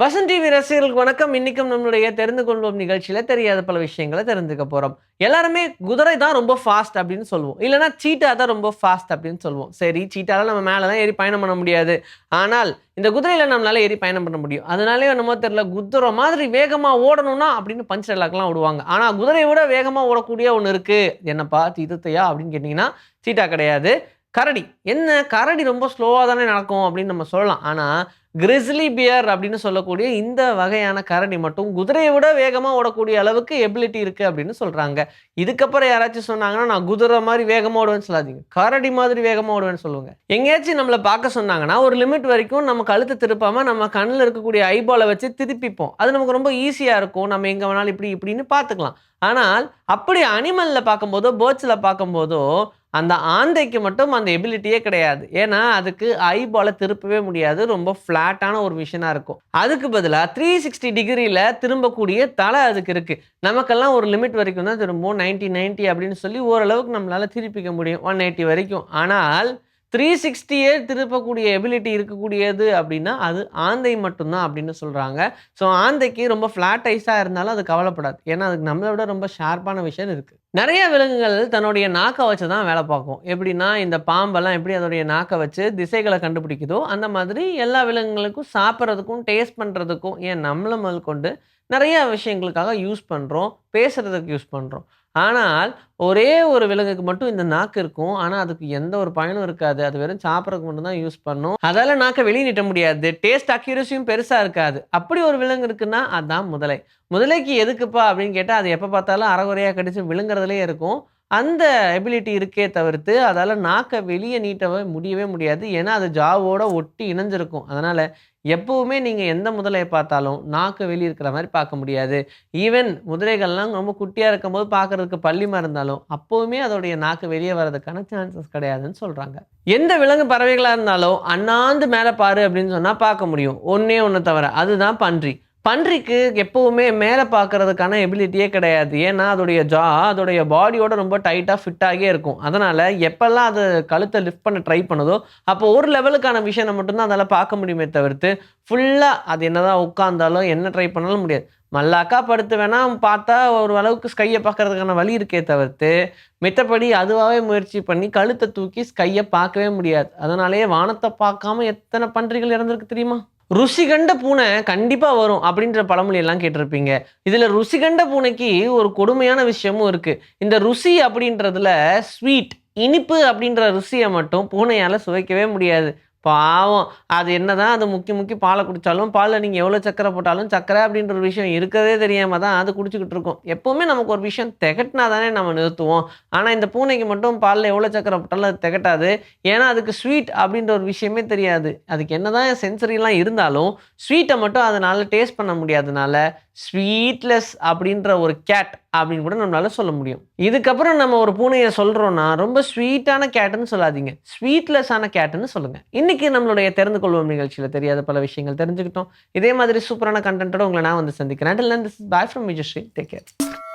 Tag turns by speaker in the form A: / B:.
A: Vasanth TV ரசிகர்களுக்கு வணக்கம். இன்னைக்கும் நம்மளுடைய தெரிந்து கொள்வோம் நிகழ்ச்சியில தெரியாத பல விஷயங்கள தெரிஞ்சுக்க போறோம். எல்லாருமே குதிரை தான் ரொம்ப ஃபாஸ்ட் அப்படின்னு சொல்லுவோம். இல்லன்னா சீட்டா தான் ரொம்ப ஃபாஸ்ட் அப்படின்னு சொல்லுவோம். சரி, சீட்டால நம்ம மேலலாம் ஏறி பயணம் பண்ண முடியாது. ஆனால் இந்த குதிரையில நம்மளால ஏறி பயணம் பண்ண முடியும். அதனாலயோ என்னமோ தெரியல, குதிரை மாதிரி வேகமா ஓடணும்னா அப்படின்னு பஞ்ச் டயலாக்லாம் விடுவாங்க. ஆனா குதிரையை விட வேகமா ஓடக்கூடிய ஒண்ணு இருக்கு. என்னப்பா சிறுத்தையா அப்படின்னு கேட்டீங்கன்னா, சீட்டா கிடையாது. கரடி. என்ன கரடி ரொம்ப ஸ்லோவா தானே நடக்கும் அப்படின்னு நம்ம சொல்லலாம். ஆனா கிரிஸ்லி பியர் அப்படின்னு சொல்லக்கூடிய இந்த வகையான கரடி மட்டும் குதிரையை விட வேகமா ஓடக்கூடிய அளவுக்கு எபிலிட்டி இருக்கு அப்படின்னு சொல்றாங்க. இதுக்கப்புறம் யாராச்சும் சொன்னாங்கன்னா, நான் குதிரை மாதிரி வேகமா ஓடுவேன்னு சொல்லாதீங்க. கரடி மாதிரி வேகமா ஓடுவேன்னு சொல்லுங்க. எங்கேயாச்சும் நம்மள பார்க்க சொன்னாங்கன்னா, ஒரு லிமிட் வரைக்கும் நம்ம கழுத்த திருப்பாம நம்ம கண்ணுல இருக்கக்கூடிய ஐபால வச்சு திருப்பிப்போம். அது நமக்கு ரொம்ப ஈஸியா இருக்கும். நம்ம எங்க வேணாலும் இப்படி இப்படின்னு பார்த்துக்கலாம். ஆனால் அப்படி அனிமல்ல பார்க்கும்போதோ, பேர்ட்ஸ்ல பார்க்கும்போதோ, அந்த ஆந்தைக்கு மட்டும் அந்த எபிலிட்டியே கிடையாது. ஏன்னா, அதுக்கு ஐபால திருப்பவே முடியாது. ரொம்ப ஃப்ளாட்டான ஒரு மிஷினா இருக்கும். அதுக்கு பதிலா 360 டிகிரில திரும்பக்கூடிய தலை அதுக்கு இருக்கு. நமக்கெல்லாம் ஒரு லிமிட் வரைக்கும் தான் திரும்பும். 90, 90 அப்படின்னு சொல்லி ஓரளவுக்கு நம்மளால திருப்பிக்க முடியும். 180 வரைக்கும். ஆனால் 360யே திருப்பக்கூடிய எபிலிட்டி இருக்கக்கூடியது அப்படின்னா, அது ஆந்தை மட்டும் தான் அப்படின்னு சொல்றாங்க. ஸோ ஆந்தைக்கு ரொம்ப ஃப்ளாட் ஐஸா இருந்தாலும் அது கவலைப்படாது. ஏன்னா, அதுக்கு நம்மள விட ரொம்ப ஷார்ப்பான விஷன் இருக்கு. நெறைய விலங்குகள் தன்னுடைய நாக்க வச்சு தான் வேலை பார்க்கும். எப்படின்னா, இந்த பாம்பெல்லாம் எப்படி அதனுடைய நாக்க வச்சு திசைகள கண்டுபிடிக்குதோ, அந்த மாதிரி எல்லா விலங்குகளுக்கும் சாப்பிடுறதுக்கும், டேஸ்ட் பண்றதுக்கும், ஏன் நம்மள முதற்கொண்டு நெறைய விஷயங்களுக்காக யூஸ் பண்றோம். பேசுறதுக்கு யூஸ் பண்றோம். ஆனால், ஒரே ஒரு விலங்குக்கு மட்டும் இந்த நாக்கு இருக்கும். ஆனா, அதுக்கு எந்த ஒரு பயனும் இருக்காது. அது வெறும் சாப்பிடறதுக்கு மட்டும் தான் யூஸ் பண்ணும். அதால நாக்க வெளிய நீட்ட முடியாது. டேஸ்ட் அக்யூரசியும் பெருசா இருக்காது. அப்படி ஒரு விலங்கு இருக்குன்னா, அதான் முதலை. முதலைக்கு எதுக்குப்பா அப்படின்னு கேட்டா, அது எப்ப பார்த்தாலும் அரைகுறையா கடிச்சு விழுங்குறதுலயே இருக்கும். அந்த எபிலிட்டி இருக்கே தவிர்த்து, அதால நாக்க வெளிய நீட்டவே முடியவே முடியாது. ஏன்னா, அது ஜாவோட ஒட்டி இணைஞ்சிருக்கும். அதனால எப்பவுமே நீங்க எந்த முதலைய பார்த்தாலும், நாக்கு வெளிய இருக்கிற மாரி பார்க்க முடியாது. ஈவன் குதிரைகள்லாம் ரொம்ப குட்டியா இருக்கும்போது பார்க்கறதுக்கு பல்லிமா இருந்தாலும், அப்பவுமே அதோடைய நாக்கு வெளிய வரதுக்கான சான்சஸ் கிடையாதுன்னு சொல்றாங்க. எந்த விலங்கு பறவைகளா இருந்தாலும், "அண்ணாந்து மேல பாரு" அப்படின்னு சொன்னா பார்க்க முடியும். ஒண்ணே ஒண்ணு தவிர. அதுதான் பன்றி. பன்றிக்கு எப்பவுமே மேல பார்க்கறதுக்கான எபிலிட்டியே கிடையாது. ஏன்னா, அதோடைய பாடியோட ரொம்ப டைட்டா ஃபிட் ஆகியே இருக்கும். அதனால எப்பல்லாம் அது கழுத்த லிஃப்ட் பண்ண ட்ரை பண்ணுதோ, அப்போ ஒரு லெவலுக்கான விஷன மட்டும் தான் அதால பார்க்க முடியுமே தவிர்த்து, ஃபுல்லா அது என்னதான் உட்கார்ந்தாலும், என்ன ட்ரை பண்ணாலும் முடியாது. மல்லாக்கா படுத்து வேணா பார்த்தா ஒரு அளவுக்கு ஸ்கைய பார்க்கறதுக்கான வழி இருக்கே தவிர்த்து, மித்தபடி அதுவாவே முயற்சி பண்ணி கழுத்த தூக்கி ஸ்கைய பார்க்கவே முடியாது. அதனாலேயே வானத்த பார்க்காம எத்தன பன்றிகள் இறந்திருக்கு தெரியுமா? "ருசி கண்ட பூனை கண்டிப்பா வரும்" அப்படின்ற பழமொழி எல்லாம் கேட்டிருப்பீங்க. இதுல ருசி கண்ட பூனைக்கு ஒரு கொடுமையான விஷயமும் இருக்கு. இந்த ருசி அப்படின்றதுல ஸ்வீட், இனிப்பு அப்படின்ற ருசிய மட்டும் பூனையால சுவைக்கவே முடியாது. பாவம். அது என்னதான் அது முக்கி முக்கி பால குடிச்சாலும், பால்ல நீங்க எவ்வளோ சர்க்கரை போட்டாலும், சர்க்கரை அப்படின்ற ஒரு விஷயம் இருக்கிறதே தெரியாம தான் அது குடிச்சுக்கிட்டு இருக்கும். எப்பவுமே நமக்கு ஒரு விஷயம் திகட்டுனா தானே நம்ம நிறுத்துவோம். ஆனா இந்த பூனைக்கு மட்டும் பால்ல எவ்வளோ சர்க்கரை போட்டாலும் அது திகட்டாது. ஏன்னா அதுக்கு ஸ்வீட் அப்படின்ற ஒரு விஷயமே தெரியாது. அதுக்கு என்னதான் சென்சரிலாம் இருந்தாலும், ஸ்வீட்ட மட்டும் அதனால டேஸ்ட் பண்ண முடியாதனால, ஸ்வீட்லெஸ் அப்படின்ற ஒரு கேட் அப்படின்னு கூட நம்மளால சொல்ல முடியும். இதுக்கப்புறம் நம்ம ஒரு பூனைய சொல்றோம்னா, ரொம்ப ஸ்வீட்டான கேட்டுன்னு சொல்லாதீங்க. ஸ்வீட்லெஸ்ஸான கேட்டுன்னு சொல்லுங்க. இன்னைக்கு நம்மளுடைய தெரிந்து கொள்வோம் நிகழ்ச்சியில தெரியாத பல விஷயங்கள் தெரிஞ்சுக்கிட்டோம். இதே மாதிரி சூப்பரான கன்டென்ட்டோட உங்கள நான் வந்து சந்திக்கிறேன். Until then, this is bye from Vijayஸ்ரீ. Take care.